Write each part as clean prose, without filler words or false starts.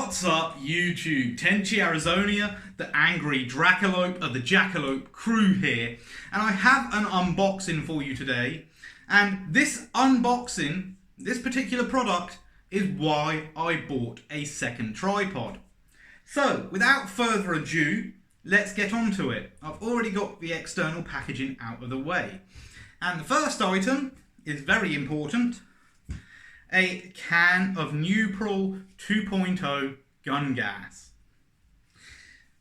What's up, YouTube? Tenchi Arizona, the angry Dracolope of the Dracolope crew here, and I have an unboxing for you today. And this unboxing, this particular product, is why I bought a second tripod. So, without further ado, let's get on to it. I've already got the external packaging out of the way. And the first item is very important. A can of Neutral 2.0 gun gas.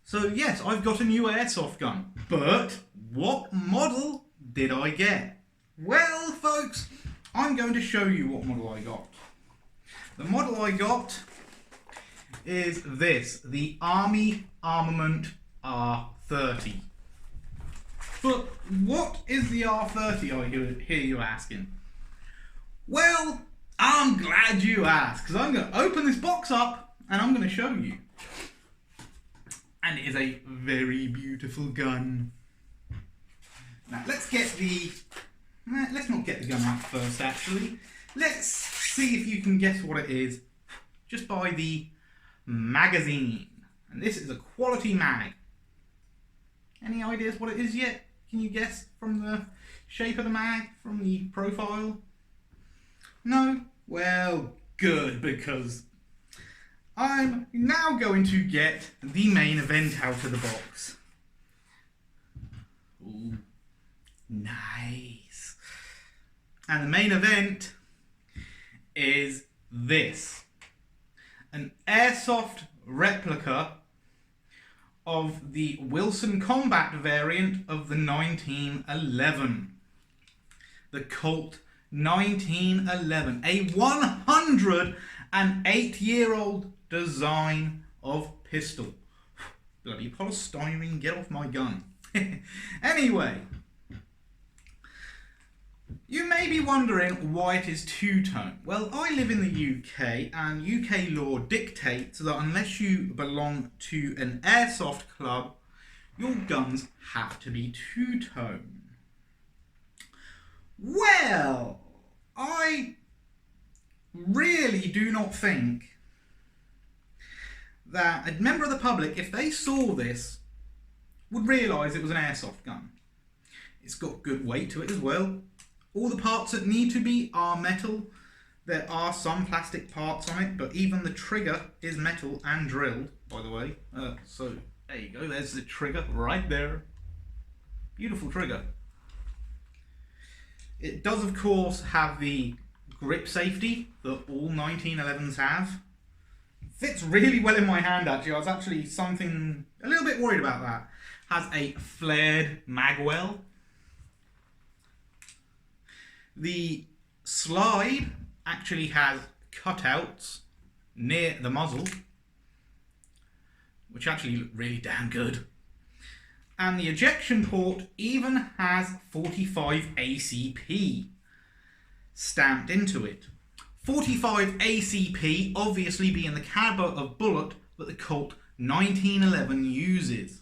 So yes, I've got a new airsoft gun, but what model did I get? Well folks, I'm going to show you what model I got. The model I got is this, the Armament R30. But what is the R30, I hear you asking? Well, I'm glad you asked, because I'm going to open this box up and I'm going to show you. And it is a very beautiful gun. Now let's not get the gun out first actually. Let's see if you can guess what it is just by the magazine. And this is a quality mag. Any ideas what it is yet? Can you guess from the shape of the mag, from the profile? No? Well, good, because I'm now going to get the main event out of the box. Ooh, nice. And the main event is this. An Airsoft replica of the Wilson Combat variant of the 1911. The Colt 1911, a 108-year-old design of pistol. Bloody polystyrene, get off my gun. Anyway, you may be wondering why it is two-tone. Well, I live in the UK, and UK law dictates that unless you belong to an airsoft club, your guns have to be two-tone. Well, I really do not think that a member of the public, if they saw this, would realise it was an airsoft gun. It's got good weight to it as well. All the parts that need to be are metal. There are some plastic parts on it, but even the trigger is metal and drilled, by the way. So there you go, there's the trigger right there. Beautiful trigger. It does, of course, have the grip safety that all 1911s have. Fits really well in my hand, actually. I was actually a little bit worried about that. Has a flared magwell. The slide actually has cutouts near the muzzle, which actually look really damn good. And the ejection port even has 45 ACP stamped into it. 45 ACP obviously being the caliber of bullet that the Colt 1911 uses.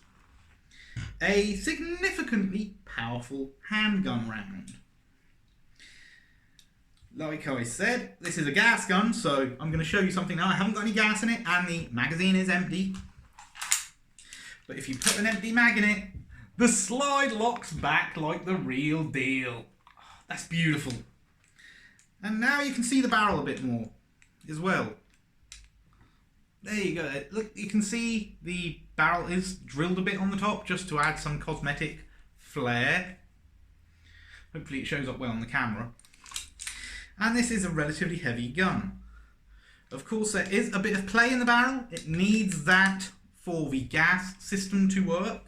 A significantly powerful handgun round. Like I said, this is a gas gun, so I'm going to show you something now. I haven't got any gas in it and the magazine is empty. But if you put an empty mag in it, the slide locks back like the real deal. Oh, that's beautiful. And now you can see the barrel a bit more as well. There you go. Look, you can see the barrel is drilled a bit on the top just to add some cosmetic flair. Hopefully it shows up well on the camera. And this is a relatively heavy gun. Of course, there is a bit of play in the barrel. It needs that for the gas system to work.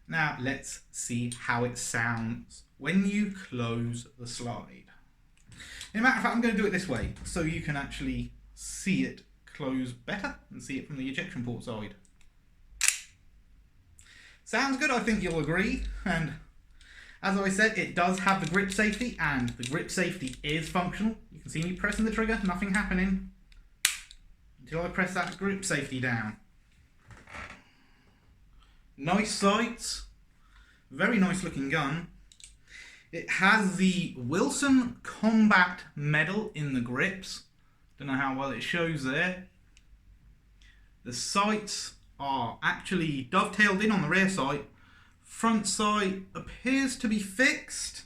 Now let's see how it sounds when you close the slide. In matter of fact, I'm going to do it this way so you can actually see it close better and see it from the ejection port side. Sounds good, I think you'll agree. And as I said, it does have the grip safety, and the grip safety is functional. You can see me pressing the trigger, nothing happening until I press that grip safety down. Nice sights, very nice looking gun. It has the Wilson Combat medal in the grips. Don't know how well it shows there. The sights are actually dovetailed in on the rear sight. Front sight appears to be fixed.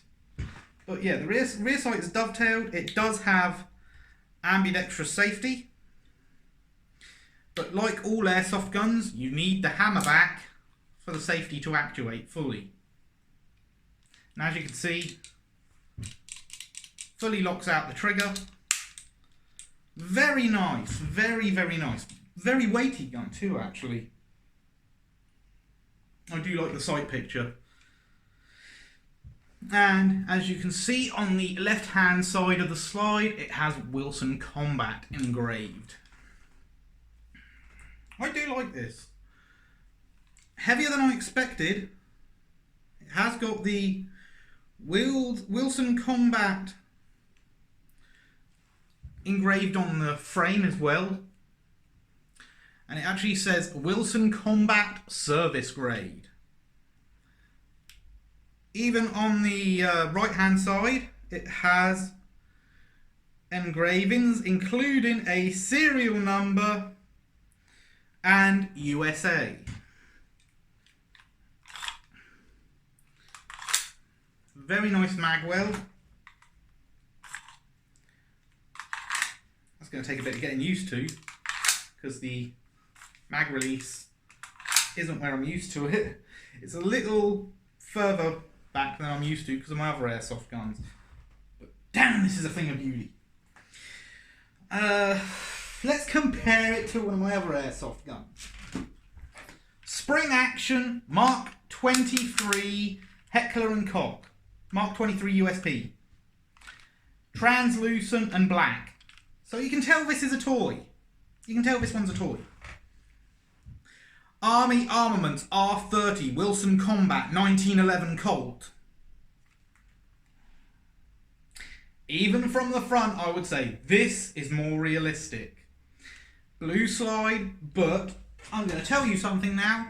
But yeah, the rear sight is dovetailed. It does have ambidextrous safety. But like all airsoft guns, you need the hammer back for the safety to actuate fully. And as you can see, fully locks out the trigger. Very nice, very, very nice. Very weighty gun too, actually. I do like the sight picture. And as you can see on the left-hand side of the slide, it has Wilson Combat engraved. I do like this. Heavier than I expected. It has got the Wilson Combat engraved on the frame as well. And it actually says Wilson Combat Service Grade. Even on the right hand side, it has engravings including a serial number and USA. Very nice mag weld. That's going to take a bit of getting used to because the mag release isn't where I'm used to it. It's a little further back than I'm used to because of my other airsoft guns. But damn, this is a thing of beauty. Let's compare it to one of my other airsoft guns. Spring Action Mark 23 Heckler and Koch. Mark 23 USP. Translucent and black. So you can tell this is a toy. You can tell this one's a toy. Army Armaments R30 Wilson Combat 1911 Colt. Even from the front, I would say this is more realistic. Blue slide, but I'm going to tell you something now.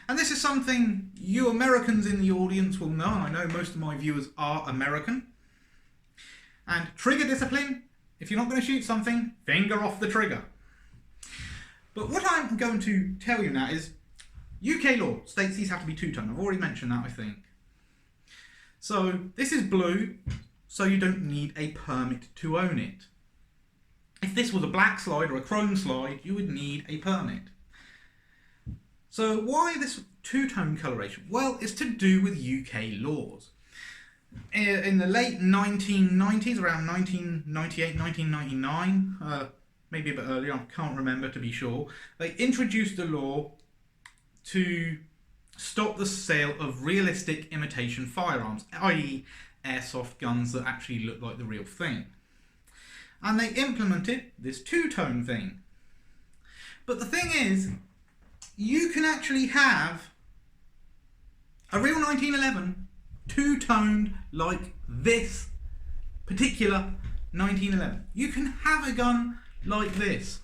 And this is something you Americans in the audience will know. I know most of my viewers are American. And trigger discipline, if you're not going to shoot something, finger off the trigger. But what I'm going to tell you now is UK law states these have to be two-tone. I've already mentioned that, I think. So this is blue, so you don't need a permit to own it. If this was a black slide or a chrome slide, you would need a permit. So why this two-tone coloration? Well, it's to do with UK laws. In the late 1990s, around 1998, 1999, maybe a bit earlier, I can't remember to be sure, they introduced a law to stop the sale of realistic imitation firearms, i.e. airsoft guns that actually look like the real thing. And they implemented this two-tone thing. But the thing is, you can actually have a real 1911 two-toned like this particular 1911. You can have a gun like this.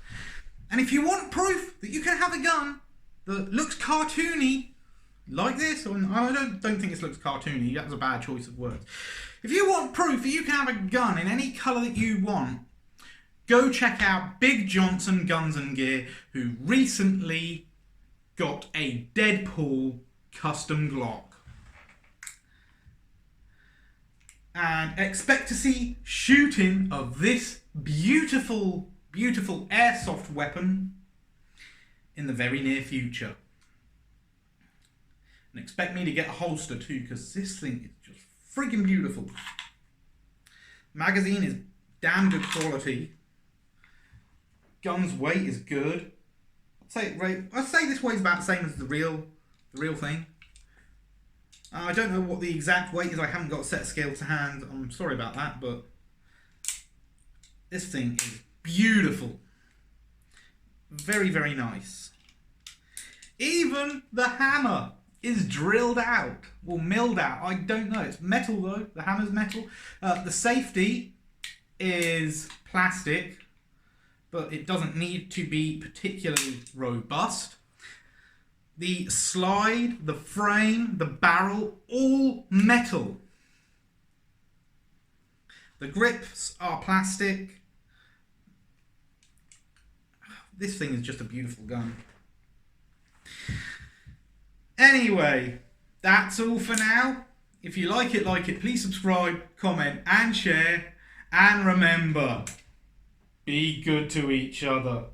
And if you want proof that you can have a gun that looks cartoony like this, or I don't think it looks cartoony, that was a bad choice of words. If you want proof that you can have a gun in any colour that you want, go check out Big Johnson Guns and Gear, who recently got a Deadpool custom Glock. And expect to see shooting of this beautiful, beautiful airsoft weapon in the very near future. And expect me to get a holster too, because this thing is just friggin' beautiful. Magazine is damn good quality. Gun's weight is good. I'd say this weighs about the same as the real thing. I don't know what the exact weight is. I haven't got a set scale to hand. I'm sorry about that, but this thing is beautiful. Very, very nice. Even the hammer is drilled out, or milled out. I don't know. It's metal though. The hammer's metal. The safety is plastic, but it doesn't need to be particularly robust. The slide, the frame, the barrel, all metal. The grips are plastic. this thing is just a beautiful gun. Anyway, that's all for now. If you like it, please subscribe, comment and share. And remember, be good to each other.